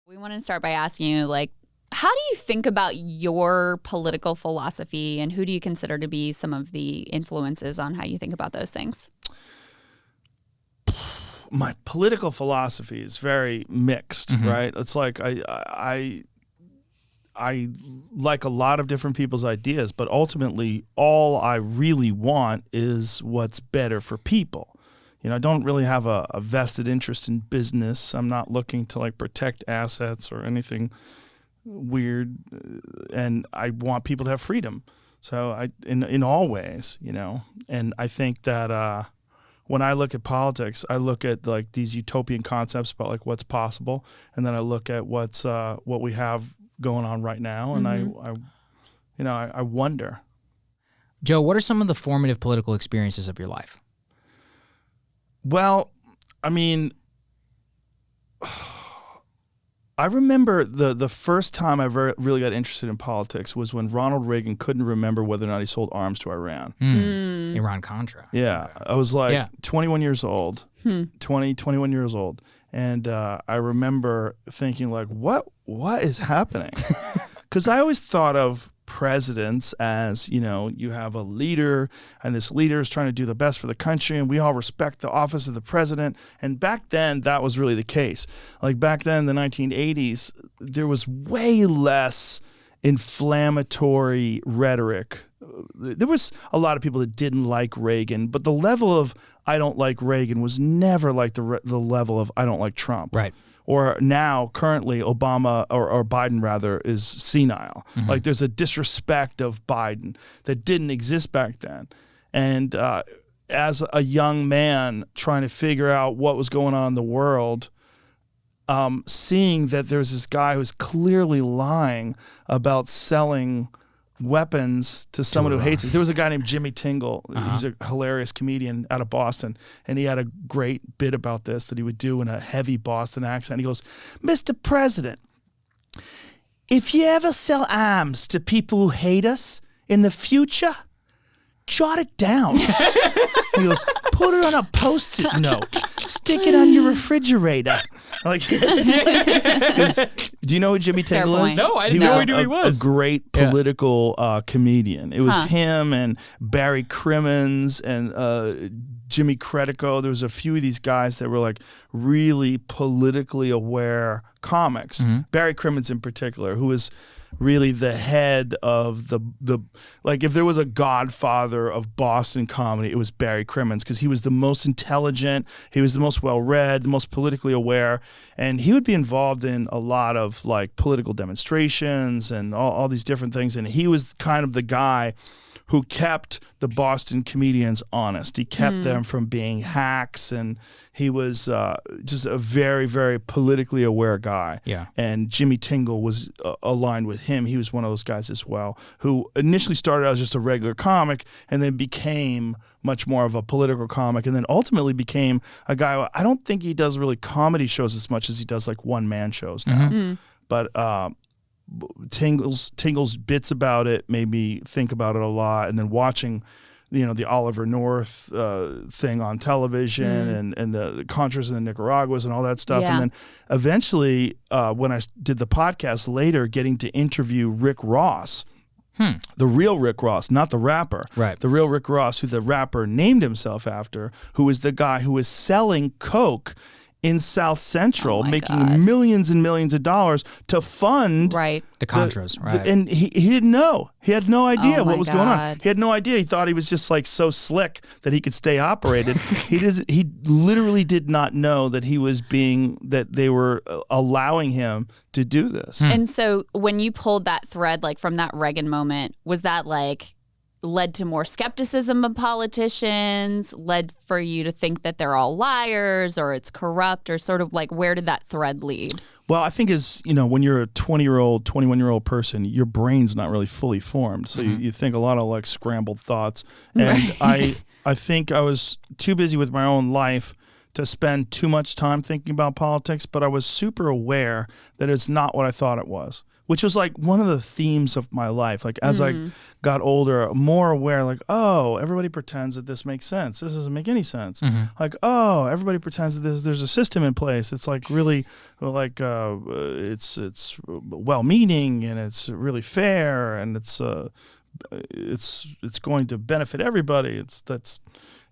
We want to start by asking you, like, how do you think about your political philosophy, and who do you consider to be some of the influences on how you think about those things? My political philosophy is very mixed, right? It's like I like a lot of different people's ideas, but ultimately all I really want is what's better for people. You know, I don't really have a vested interest in business. I'm not looking to like protect assets or anything weird, and I want people to have freedom. So in all ways, you know, and I think that when I look at politics, I look at like these utopian concepts about like what's possible, and then I look at what we have going on right now, and I wonder. Joe, what are some of the formative political experiences of your life? Well, I mean, I remember the first time I really got interested in politics was when Ronald Reagan couldn't remember whether or not he sold arms to Iran. Iran-Contra. Yeah. Okay. I was like 21 years old, 21 years old. And I remember thinking like, what is happening? Because I always thought of presidents as, you know, you have a leader, and this leader is trying to do the best for the country, and we all respect the office of the president. And back then, that was really the case. Like back then, in the 1980s, there was way less inflammatory rhetoric. There was a lot of people that didn't like Reagan, but the level of I don't like Reagan was never like the level of I don't like Trump. Right. Or now, currently, Obama or Biden rather is senile. Like there's a disrespect of Biden that didn't exist back then. And as a young man trying to figure out what was going on in the world, seeing that there's this guy who's clearly lying about selling weapons to someone who hates it. There was a guy named Jimmy Tingle. He's a hilarious comedian out of Boston, and he had a great bit about this that he would do in a heavy Boston accent. He goes, "Mr. President, if you ever sell arms to people who hate us in the future, jot it down." He goes, "Put it on a Post-it note. Stick it on your refrigerator." Like, do you know who Jimmy Tingle is? No, I didn't know who he was. A great political comedian. It was him and Barry Crimmins and Jimmy Credico. There was a few of these guys that were like really politically aware comics. Barry Crimmins in particular, who was really the head of the like if there was a godfather of Boston comedy, it was Barry Crimmins, because he was the most intelligent, he was the most well-read, the most politically aware, and he would be involved in a lot of like political demonstrations and all these different things, and he was kind of the guy who kept the Boston comedians honest. He kept them from being hacks, and he was just a very, very politically aware guy. Yeah. And Jimmy Tingle was aligned with him. He was one of those guys as well, who initially started out as just a regular comic and then became much more of a political comic, and then ultimately became a guy. I don't think he does really comedy shows as much as he does like one-man shows now. But Tingle's bits about it made me think about it a lot, and then watching, you know, the Oliver North thing on television and the Contras and the Nicaraguas and all that stuff. And then eventually when I did the podcast later, getting to interview Rick Ross, the real Rick Ross, not the rapper. Right. The real Rick Ross, who the rapper named himself after, who was the guy who was selling coke in South Central, making millions and millions of dollars to fund the Contras, and he didn't know. He had no idea what was going on. He had no idea. He thought he was just like so slick that he could stay operated. He literally did not know that that they were allowing him to do this. And so when you pulled that thread, like from that Reagan moment, was that like led to more skepticism of politicians, led for you to think that they're all liars or it's corrupt, or sort of like where did that thread lead? Well, I think when you're a 20-year-old, 21-year-old person, your brain's not really fully formed. So you think a lot of like scrambled thoughts. And I think I was too busy with my own life to spend too much time thinking about politics, but I was super aware that it's not what I thought it was. which was like one of the themes of my life. Like as I got older, more aware, like, oh, everybody pretends that this makes sense. This doesn't make any sense. Like, oh, everybody pretends that there's a system in place. It's like really like it's well-meaning and it's really fair and it's going to benefit everybody.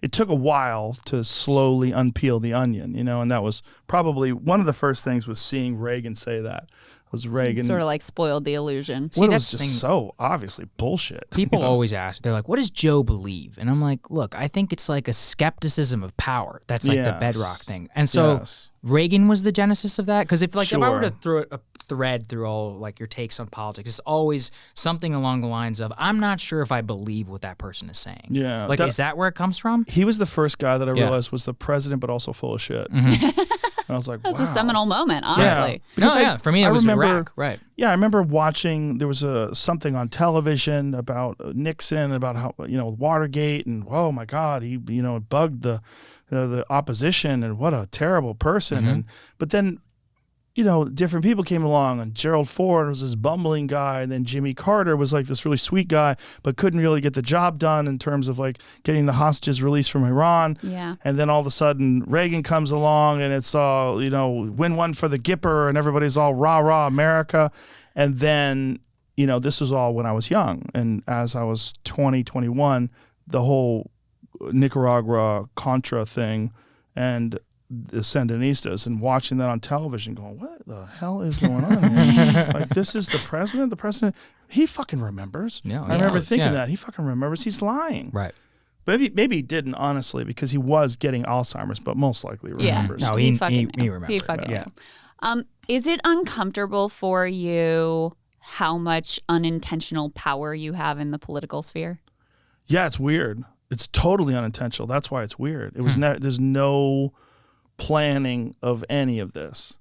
It took a while to slowly unpeel the onion, you know, and that was probably one of the first things was seeing Reagan say that. Was Reagan sort of like spoiled the illusion. Well, it was just so obviously bullshit. People always ask, they're like, what does Joe believe? And I'm like, look, I think it's like a skepticism of power. That's like the bedrock thing. And so Reagan was the genesis of that? Because if I were to throw a thread through all like your takes on politics, it's always something along the lines of, I'm not sure if I believe what that person is saying. Yeah. Like, is that where it comes from? He was the first guy that I realized was the president, but also full of shit. And I was like, That's wow. a seminal moment, honestly. Because for me, it was Iraq. Right. Yeah, I remember watching, there was something on television about Nixon, about how, you know, Watergate, and oh my God, he, you know, bugged the opposition, and what a terrible person. But then, you know, different people came along, and Gerald Ford was this bumbling guy, and then Jimmy Carter was like this really sweet guy, but couldn't really get the job done in terms of like getting the hostages released from Iran. Yeah. And then all of a sudden Reagan comes along, and it's all, you know, win one for the Gipper, and everybody's all rah, rah, America. And then, you know, this was all when I was young. And as I was 20, 21, the whole Nicaragua Contra thing and the Sandinistas, and watching that on television going, what the hell is going on here? Like, this is the president? The president, he fucking remembers. I remember thinking that. He fucking remembers. He's lying. Right. Maybe he didn't, honestly, because he was getting Alzheimer's, but most likely remembers. No, he remembers. He fucking knew. Is it uncomfortable for you how much unintentional power you have in the political sphere? Yeah, it's weird. It's totally unintentional. That's why it's weird. It was there's no planning of any of this.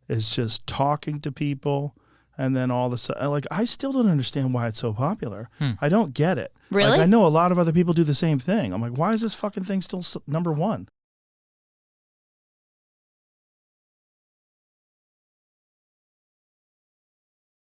It's just talking to people, and then all of a sudden, like, I still don't understand why it's so popular. I don't get it. Really? Like, I know a lot of other people do the same thing. I'm like, why is this fucking thing still number one?